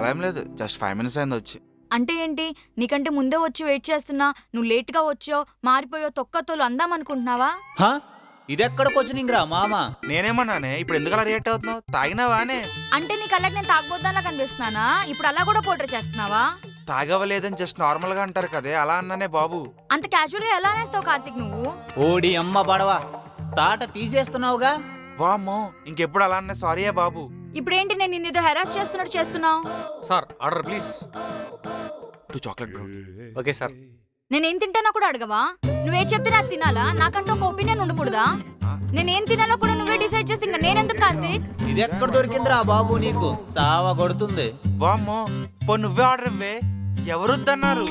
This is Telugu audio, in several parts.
అలా ఏం లేదు, జస్ట్ 5 minutes అయింది వచ్చి. అంటే ఏంటి? నీకంటే ముందే వచ్చి వెయిట్ చేస్తున్నా, నువ్వు లేట్గా వచ్చావు, మారిపోయావు, తొక్కతోలు అందామనుకుంటున్నావా? ఇదెక్కడ కోచింగ్ రా మామ? నేనేమన్నానే? ఇప్పుడు ఎందుకు అలా రియాక్ట్ అవుతున్నావు? తాగినావానే? అంటే నీ కళ్ళకి నేను తాగబోద్దాలా కనిపిస్తున్నానా? ఇప్పుడు అలా కూడా పోట్రే చేస్తున్నావా? తాగవలేదని జస్ట్ నార్మల్ గా అంటారు కదే, అలా అన్నానే బాబు. అంత క్యాజువల్ గా ఎలా అనేస్తావు కార్తిక్ నువ్వు? ఓడి అమ్మ బడవా, తాట తీసేస్తున్నావుగా. వామ్మో, ఇంకెప్పుడు అలా అన్నా సారీయే బాబు. ఇప్పుడేంటి నేను నిన్నేదో హెరాస్ చేస్తున్నట్టు చేస్తున్నావు? Sir order please. 2 chocolate brownie. Okay sir. నేనేం తింటానో కూడా అడగవా? నువ్వే చెప్తే నాకు తినాలా? నాకంటూ ఒక ఒపీనియన్ ఉండకూడదా? నేనేం తినాలో కూడా నువ్వే డిసైడ్ చేస్తే ఇంకా నేనెందుకు కార్తిక్? ఇది ఎక్కడ దొరికిందిరా బాబు నీకు? సావా కొడుతుంది. వామ్మో, పో నువ్వే ఆర్డర్ ఇవ్వే. ఎవరొద్దన్నారు?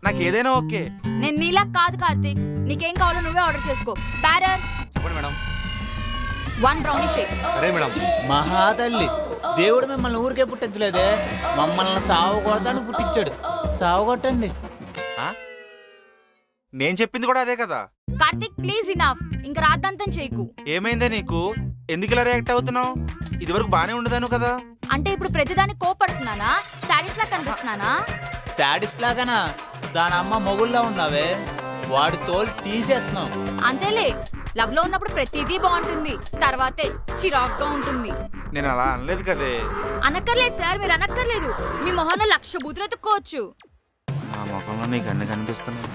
నాకు ఏదైనా ఓకే. నేను నీలా కాదు కార్తిక్, నీకేం కావాలో నువ్వే ఆర్డర్ చేసుకో. బ్యారర్ చెప్పండి మేడం. 1 brownie shake. సరే మేడం. మహాతల్లి, దేవుడు మిమ్మల్ని ఊరికే పుట్టించలేదే, మమ్మల్ని సావు కొడతాను పుట్టించాడు. సావు కొట్టండి. నేను చెప్పింది కూడా అదే కదా. కార్తిక్ ప్లీజ్ ఇనఫ్, ఇంకా రాద్దంతం చేయకు. ఏమైందే నీకు? ఎందుకు ఇలా రియాక్ట్ అవుతున్నావు? ఇది వరకు బానే ఉండదాను కదా. అంటే ఇప్పుడు ప్రతిదానికి కోపడుతున్నానా? సాడీస్ లా కనిపిస్తున్నానా? శాడిస్ట్ లాగానా? దాని అమ్మ మొగుళ్ళ ఉన్నావే, వాడి తోలు తీసేస్తున్నావు. అంతేలే, లవ్ లో ఉన్నప్పుడు ప్రతిదీ బాగుంటుంది, తర్వాతే చిరాగ్గా ఉంటుంది. నేను అలా అనలేదు కదే. అనక్కర్లేదు సార్, మీరు అనక్కర్లేదు. మీ మొహంలో 1,00,000 బూతులు ఎత్తుక్కోవచ్చు. నా ముఖంలో నీకు అన్ని కనిపిస్తున్నాయి.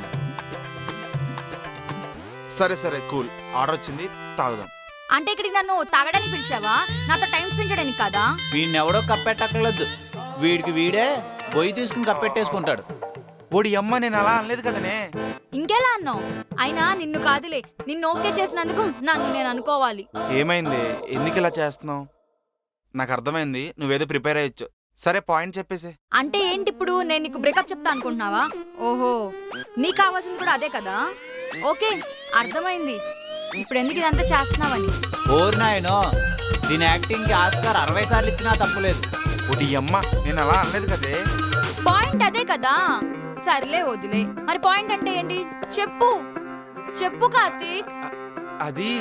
సరే సరే కూల్, ఆర్డర్ వచ్చింది, తాగుదాం. అంటే ఇక్కడికి నన్ను తాగడానికి పిలిచావా? నాతో టైం స్పెండ్ చేయడానికి కాదా? వీడినెవడో కప్పెట్టక్కర్లేదు, వీడికి వీడే పొయ్యి తీసుకుని కప్పెట్టేసుకుంటాడు. ఓడి అమ్మ, నేను అలా అనలేదు కదనే. ఇంకెలా అన్నావు? అయినా నిన్ను కాదులే, నిన్ను ఓకే చేసినందుకు నన్ను నేను అనుకోవాలి. ఏమైంది? ఎందుకు ఇలా చేస్తున్నావు? నాకు అర్థమైంది, నువ్వేదో ప్రిపేర్ అయ్యొచ్చు. సరే పాయింట్ చెప్పేసి. అంటే ఏంటి ఇప్పుడు? నేను నీకు బ్రేకప్ చెప్తా అనుకుంటున్నావా? ఓహో, నీకు కావాల్సింది కూడా అదే కదా. ఓకే, అర్థమైంది ఇప్పుడు ఎందుకు ఇదంతా చేస్తున్నావని. ఓరి నాయనో, దీని యాక్టింగ్ కి ఆస్కార్ 60 సార్లు ఇచ్చినా తప్పులేదు. ఓడి అమ్మ, నేను అలా అనలేదు కదే. పాయింట్ అదే కదా. సర్లే వదిలే, మరి పాయింట్ అంటే ఏంటి? చెప్పు చెప్పు కార్తీక్. అది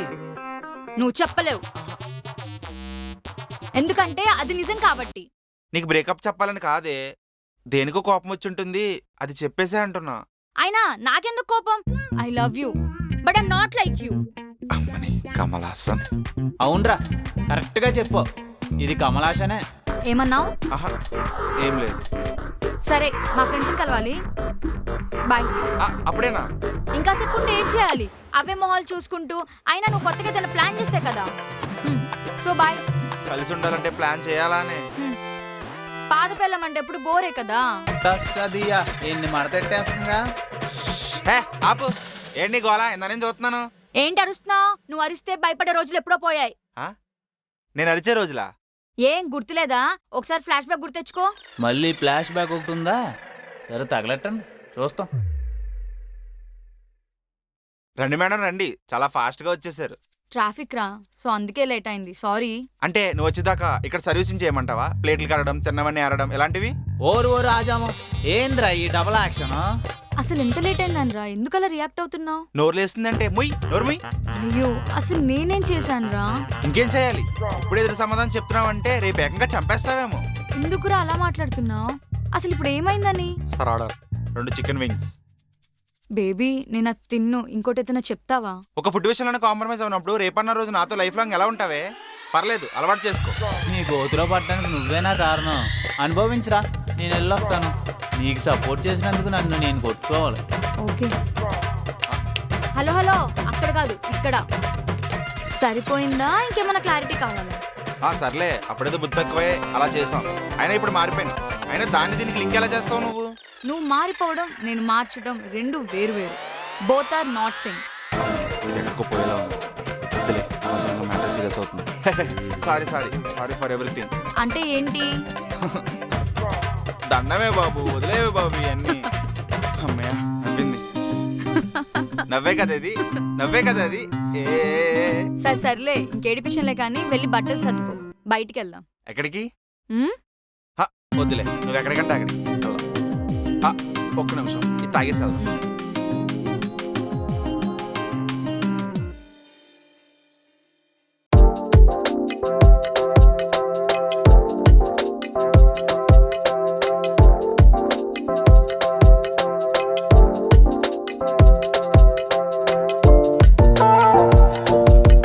నువ్వు చెప్పలేవు, ఎందుకంటే అది నిజం కాబట్టి. నీకు బ్రేకప్ చెప్పాలని కాదే, దేనికో కోపం వచ్చి ఉంటుంది, అది చెప్పేసే అంటున్నా. అయినా నాకెందుకు కోపం? I love you but I'm not like you. అమ్మని కమలాసన్. అవునరా, కరెక్ట్ గా చెప్పు, ఇది కమలాసనే. ఏమన్నావు? ఆహా, ఏం లేదు. సరే, మా ఫ్రెండ్స్ని కలవాలి, బాయ్. అప్పుడేనా? ఇంకాసేపు ఉండి ఏం చేయాలి? అవే మొహాలు చూసుకుంటూ. అయినా నువ్వు కొత్తగా ఏదైనా ప్లాన్ చేస్తే కదా. So bye. కలిసి ఉండాలంటే ప్లాన్ చేయాలానే. పాత పిల్లం అంటే ఎప్పుడు బోరే కదా. తస్సదియా, ఎన్ని మడతెట్టేస్తుందిగా. ఆపు, ఏంటి గోలా? ఇందా నేను చూస్తున్నాను. ఏంటి అరుస్తున్నావు? నువ్వు అరిస్తే భయపడే రోజులు ఎప్పుడో పోయాయి. నేను అరిచే రోజులా? ఏం గుర్తులేదా? ఒకసారి ఫ్లాష్ బ్యాక్ గుర్తెచ్చుకో. మళ్ళీ ఫ్లాష్ బ్యాక్ ఒకటి ఉందా? సరే తగలెట్టండి, చూస్తాం. రండి మేడం రండి, చాలా ఫాస్ట్ గా వచ్చేసారు. ట్రాఫిక్ రా, సో అందుకే లేట్ అయింది, సారీ. అంటే నువ్వు వచ్చేదాకా ఇక్కడ సర్వీసింగ్ చేయమంటావా? ప్లేట్లు కడడం, తిన్నవన్నీ ఆరడం, ఇలాంటివి. ఓరు ఓరు ఆజాము, ఏంద్రా ఈ డబల్ యాక్షన్? అసలు ఎంత లేట్ అయిందనరా? ఎందుకలా రియాక్ట్ అవుతున్నావు? నోరులేస్తుందంటే ముయ్, నోరు ముయ్. అయ్యో, అసలు నేనేం చేశాను రా? ఇంకేం చేయాలి? ఇప్పుడు ఎదురు సమాధానం చెప్తున్నావు అంటే రేపు ఏకంగా చంపేస్తావేమో. ఎందుకురా అలా మాట్లాడుతున్నావు? అసలు ఇప్పుడు ఏమైందని? Sir order. 2 chicken wings. Baby, నేను అది తిన్ను, ఇంకోటి ఏదైనా చెప్తావా? ఒక ఫుడ్ విషయంలో కాంప్రమైజ్ అవునప్పుడు రేపన్న రోజు నాతో లైఫ్ లాంగ్ ఎలా ఉంటావే? పర్లేదు, అలవాటు చేసుకో. నీ గోతులో పట్టడానికి నువ్వేనా కారణం? అనుభవించరా, నేను వెళ్ళొస్తాను. నీకు సపోర్ట్ చేసినందుకు నన్ను నేను కొట్టుకోవాలి. ఓకే. హలో హలో, అక్కడ కాదు ఇక్కడ. సరిపోయిందా? ఇంకేమైనా క్లారిటీ కావాలా? సర్లే, అప్పుడేదో బుద్ధి తక్కువే అలా చేసాం. అయినా ఇప్పుడు మారిపోయాను. అయినా దాన్ని దీనికి లింక్ ఎలా చేస్తావు నువ్వు? నువ్వు మారిపోవడం, నేను మార్చడం రెండు వేరు వేరు. Both are not same. ఎక్కడికో పోయేలా ఉంది. వద్దులే, అవసరంగా మ్యాటర్ సీరియస్ అవుతుంది. Sorry sorry sorry for everything. అంటే ఏంటి? దండమే బాబు, వదిలేవే బాబు ఇవన్నీ. అమ్మయ్య, నవ్వింది. నవ్వే కదా అది, నవ్వే కదా అది. సరే సర్లే, ఇంకేడిపిషన్లే కానీ వెళ్ళి బట్టలు సర్దుకో, బయటికి వెళ్దాం. ఎక్కడికి? వద్దులే, నువ్వు ఎక్కడికంటే అక్కడికి. ఒక్క నిమిషం, ఇది తాగేసి వెళ్దాం.